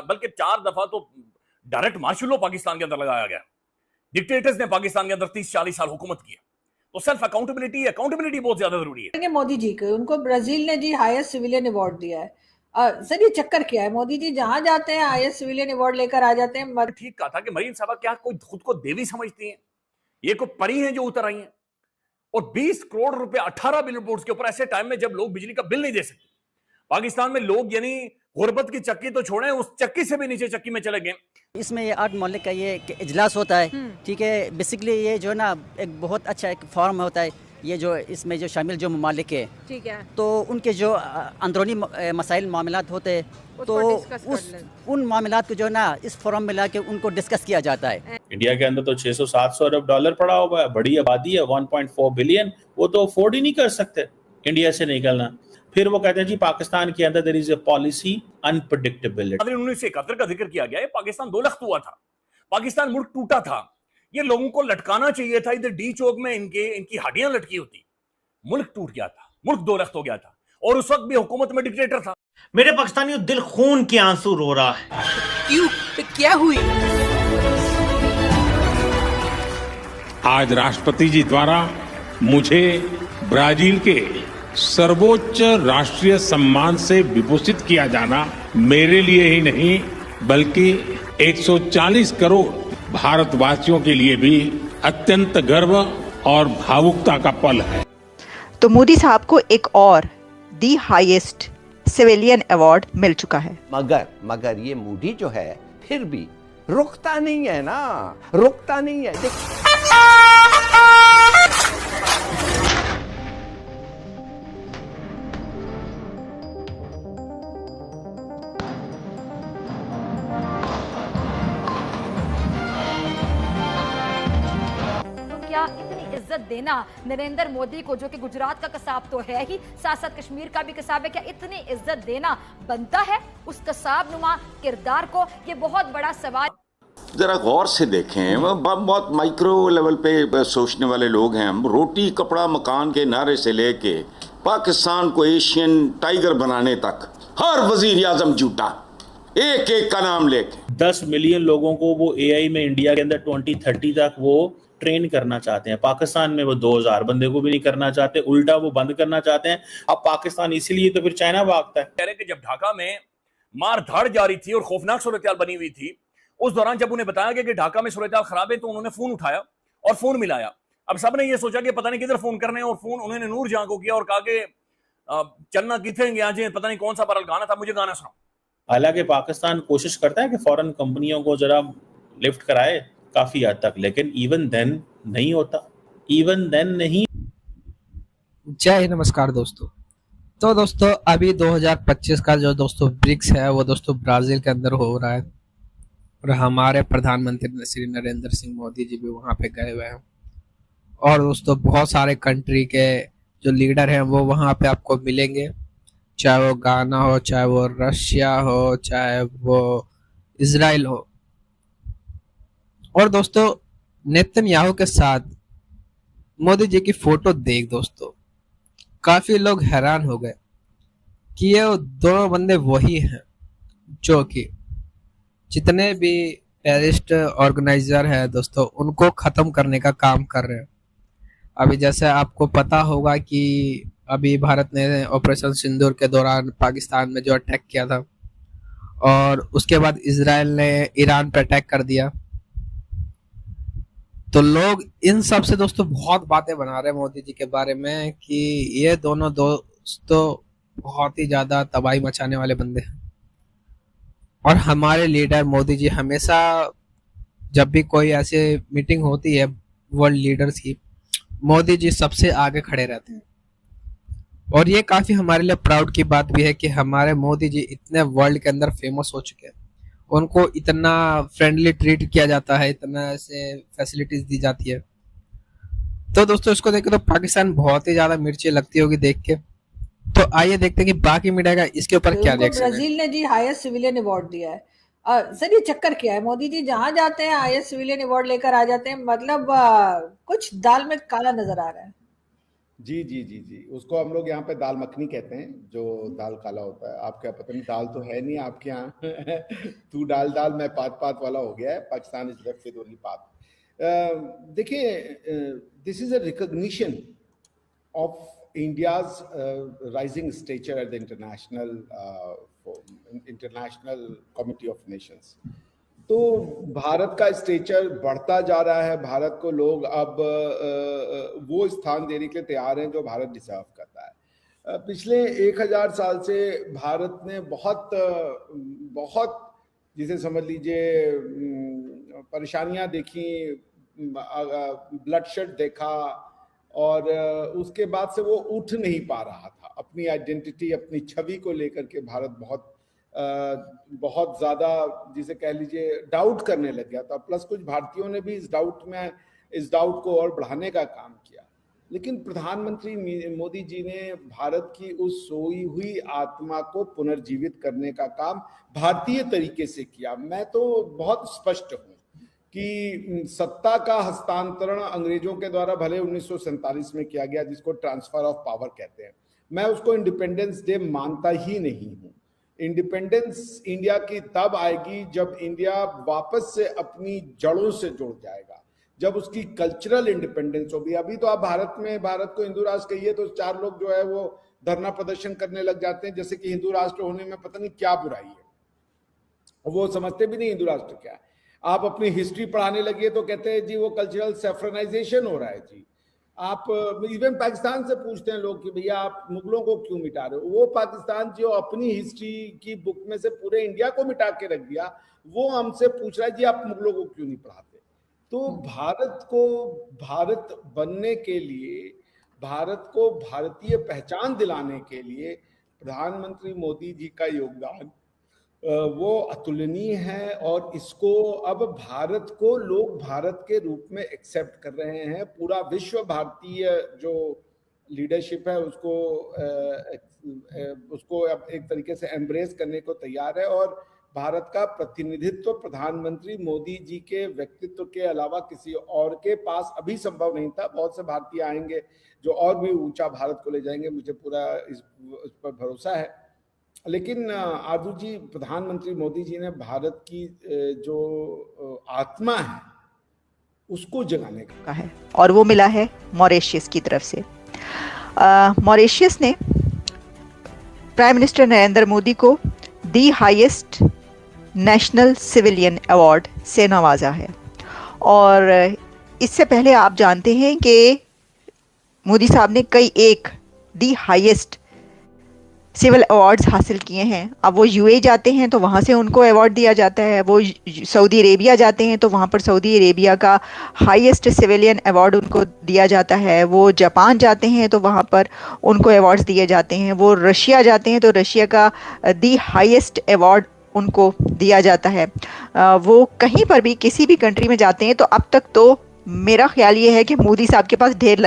बल्कि 4 दफा तो डायरेक्ट मार्शल लॉ पाकिस्तान के अंदर लगाया गया। डिक्टेटर्स ने पाकिस्तान के अंदर 30-40 साल हुकूमत की। तो सेल्फ अकाउंटेबिलिटी बहुत ज्यादा जरूरी है। मोदी जी को, उनको ब्राजील ने जी हाईएस्ट सिविलियन अवार्ड दिया है। सर ये चक्कर क्या है? मोदी जी जहां जाते हैं हाईएस्ट सिविलियन अवार्ड लेकर आ जाते हैं। ठीक कहा था कि मरीन साहब क्या कोई खुद को देवी समझती हैं? ये कोई परी हैं जो उतर आई हैं? और 20 करोड़ रुपए 18 बिलियन बोर्ड के ऊपर ऐसे टाइम में जब लोग बिजली का बिल नहीं दे सकते। पाकिस्तान में लोग यानी गुर्बत की चक्की तो छोड़ें, उस चक्की से भी नीचे चक्की में चले गए। इसमें ये 8 मौलिक का ये इजलास होता है, ठीक है। बेसिकली ये जो है ना एक बहुत अच्छा एक फॉर्म होता है, ये जो इसमें जो शामिल जो ममालिक है, ठीक है, तो उनके जो अंदरूनी मसाइल मामलात होते हैं तो उन मामलात को जो है ना इस फोरम में ला के उनको डिस्कस किया जाता है। इंडिया के अंदर तो 600-700 अरब डॉलर पड़ा हुआ है, बड़ी आबादी है, 1.4 बिलियन, वो तो अफोर्ड ही नहीं कर सकते इंडिया से निकलना। फिर वो कहते हैं जी पाकिस्तान के अंदर there is a policy unpredictability. 1971 का जिक्र किया गया है। पाकिस्तान दो लख्त हुआ था, पाकिस्तान मुल्क टूटा था। ये लोगों को लटकाना चाहिए था, इधर डी चौक में इनकी हड्डियां लटकी होती। मुल्क टूट गया था, मुल्क दो लख्त हो गया था, और उस वक्त भी हुकूमत में डिक्टेटर था। मेरे पाकिस्तानियों, दिल खून के आंसू रो रहा है। क्यों? क्या हुई? आज राष्ट्रपति जी द्वारा मुझे ब्राजील के सर्वोच्च राष्ट्रीय सम्मान से विभूषित किया जाना मेरे लिए ही नहीं बल्कि 140 करोड़ भारतवासियों के लिए भी अत्यंत गर्व और भावुकता का पल है। तो मोदी साहब को एक और दी हाईएस्ट सिविलियन अवार्ड मिल चुका है। मगर ये मोदी जो है फिर भी रुकता नहीं है ना, रुकता नहीं है। इतनी इज्जत देना नरेंद्र मोदी को, जो कि गुजरात का कसाब तो है ही, साथ साथ कश्मीर का भी कसाब है, क्या इतनी इज्जत देना बनता है उस कसाब नुमा किरदार को? ये बहुत बड़ा सवाल। जरा गौर से देखें, बहुत माइक्रो लेवल पे सोचने वाले लोग हैं हम। रोटी कपड़ा मकान के नारे से लेके पाकिस्तान को एशियन टाइगर बनाने तक हर वजीर आजम झूठा, एक एक का नाम लेके। 10 मिलियन लोगों को वो एआई में इंडिया के अंदर 2030 तक वो ट्रेन करना चाहते हैं। पाकिस्तान में वो 2000 बंदे को भी नहीं करना चाहते, उल्टा वो बंद करना चाहते हैं। अब पाकिस्तान इसीलिए तो फिर चाइना भागता है। कह रहे कि जब ढाका में मार धाड़ जारी थी और खौफनाक सूरत बनी हुई थी, उस दौरान जब उन्हें बताया गया कि ढाका में सूरत खराब है, तो उन्होंने फोन उठाया और फोन मिलाया। अब सबने ये सोचा कि पता नहीं किधर फोन करने, और फोन उन्होंने नूर जहां को किया और कहा कि चलना किथे गया, पता नहीं कौन सा बरल गाना था, मुझे गाना सुनाओ। हालांकि पाकिस्तान कोशिश करता है कि फॉरेन कंपनियों को जरा लिफ्ट कराए काफी हद तक, लेकिन इवन देन नहीं होता, इवन देन नहीं। जय नमस्कार दोस्तों। तो दोस्तों अभी 2025 का जो दोस्तों ब्रिक्स है वो दोस्तों ब्राजील के अंदर हो रहा है, और हमारे प्रधानमंत्री श्री नरेंद्र सिंह मोदी जी भी वहाँ पे गए हुए हैं। और दोस्तों बहुत सारे कंट्री के जो लीडर हैं वो वहाँ पे आपको मिलेंगे, चाहे वो गाना हो, चाहे वो रशिया हो, चाहे वो इजराइल हो। और दोस्तों नेतन्याहू के साथ मोदी जी की फोटो देख दोस्तों काफी लोग हैरान हो गए कि ये दोनों बंदे वही हैं जो कि जितने भी टेररिस्ट ऑर्गेनाइजर है दोस्तों उनको खत्म करने का काम कर रहे हैं। अभी जैसे आपको पता होगा कि अभी भारत ने ऑपरेशन सिंदूर के दौरान पाकिस्तान में जो अटैक किया था, और उसके बाद इजराइल ने ईरान पर अटैक कर दिया। तो लोग इन सब से दोस्तों बहुत बातें बना रहे हैं मोदी जी के बारे में कि ये दोनों दोस्तों बहुत ही ज्यादा तबाही मचाने वाले बंदे हैं। और हमारे लीडर मोदी जी हमेशा जब भी कोई ऐसे मीटिंग होती है वर्ल्ड लीडर्स की, मोदी जी सबसे आगे खड़े रहते हैं। और ये काफी हमारे लिए प्राउड की बात भी है कि हमारे मोदी जी इतने वर्ल्ड के अंदर फेमस हो चुके हैं, उनको इतना फ्रेंडली ट्रीट किया जाता है, इतना ऐसे फैसिलिटीज दी जाती है। तो दोस्तों इसको देख के तो पाकिस्तान बहुत ही ज्यादा मिर्ची लगती होगी देख के। तो आइए देखते हैं कि बाकी मीडिया का इसके ऊपर क्या रिएक्शन है। ब्राजील ने जी हाईएस्ट सिविलियन अवार्ड दिया है। सर ये चक्कर क्या है? मोदी जी जहां जाते हैं हाईएस्ट सिविलियन अवार्ड लेकर आ जाते हैं, मतलब कुछ दाल में काला नजर आ रहा है। जी जी जी जी, उसको हम लोग यहाँ पे दाल मखनी कहते हैं, जो दाल काला होता है। आपके यहाँ पता नहीं, दाल तो है नहीं आपके यहाँ। तू दाल दाल मैं पात पात वाला हो गया है। Pakistan is left with only पात। देखिए, this is a recognition of India's rising stature at the international Committee of Nations। तो भारत का स्टेचर बढ़ता जा रहा है। भारत को लोग अब वो स्थान देने के लिए तैयार हैं जो भारत डिजर्व करता है। पिछले 1000 साल से भारत ने बहुत जिसे समझ लीजिए परेशानियां देखी, ब्लडशेड देखा, और उसके बाद से वो उठ नहीं पा रहा था। अपनी आइडेंटिटी, अपनी छवि को लेकर के भारत बहुत ज़्यादा जिसे कह लीजिए डाउट करने लग गया था। प्लस कुछ भारतीयों ने भी इस डाउट को और बढ़ाने का काम किया। लेकिन प्रधानमंत्री मोदी जी ने भारत की उस सोई हुई आत्मा को पुनर्जीवित करने का काम भारतीय तरीके से किया। मैं तो बहुत स्पष्ट हूँ कि सत्ता का हस्तांतरण अंग्रेजों के द्वारा भले 1947 में किया गया, जिसको ट्रांसफर ऑफ पावर कहते हैं, मैं उसको इंडिपेंडेंस डे मानता ही नहीं हूँ। इंडिपेंडेंस इंडिया की तब आएगी जब इंडिया वापस से अपनी जड़ों से जुड़ जाएगा, जब उसकी कल्चरल इंडिपेंडेंस होगी। अभी तो आप भारत को हिंदू राष्ट्र कहिए तो 4 लोग जो है वो धरना प्रदर्शन करने लग जाते हैं, जैसे कि हिंदू राष्ट्र होने में पता नहीं क्या बुराई है। वो समझते भी नहीं हिंदू राष्ट्र क्या है। आप अपनी हिस्ट्री पढ़ाने लगिए तो कहते हैं जी वो कल्चरल सेफ्रनाइजेशन हो रहा है जी। आप इवन पाकिस्तान से पूछते हैं लोग कि भैया आप मुगलों को क्यों मिटा रहे हो। वो पाकिस्तान जो अपनी हिस्ट्री की बुक में से पूरे इंडिया को मिटा के रख दिया, वो हमसे पूछ रहा है जी आप मुगलों को क्यों नहीं पढ़ाते। तो भारत को भारत बनने के लिए, भारत को भारतीय पहचान दिलाने के लिए प्रधानमंत्री मोदी जी का योगदान वो अतुलनीय है। और इसको अब भारत को लोग भारत के रूप में एक्सेप्ट कर रहे हैं। पूरा विश्व भारतीय जो लीडरशिप है उसको अब एक तरीके से एम्ब्रेस करने को तैयार है। और भारत का प्रतिनिधित्व प्रधानमंत्री मोदी जी के व्यक्तित्व के अलावा किसी और के पास अभी संभव नहीं था। बहुत से भारतीय आएंगे जो और भी ऊंचा भारत को ले जाएंगे, मुझे पूरा इस पर भरोसा है। लेकिन आदू जी, प्रधानमंत्री मोदी जी ने भारत की जो आत्मा है उसको जगाने का है, और वो मिला है मॉरिशस की तरफ से। मॉरिशस ने प्राइम मिनिस्टर नरेंद्र मोदी को the highest national civilian award से नवाजा है। और इससे पहले आप जानते हैं कि मोदी साहब ने दी हाईएस्ट सिविल अवार्ड्स हासिल किए हैं। अब वो यूएई जाते हैं तो वहाँ से उनको अवार्ड दिया जाता है, वो सऊदी अरेबिया जाते हैं तो वहाँ पर सऊदी अरेबिया का हाईएस्ट सिविलियन अवार्ड उनको दिया जाता है, वो जापान जाते हैं तो वहाँ पर उनको अवार्ड्स दिए जाते हैं, वो रशिया जाते हैं तो रशिया का दी हाईएस्ट अवार्ड उनको दिया जाता है। वो कहीं पर भी किसी भी कंट्री में जाते हैं तो अब तक तो मेरा ख्याल ये है कि मोदी साहब के पास ढेर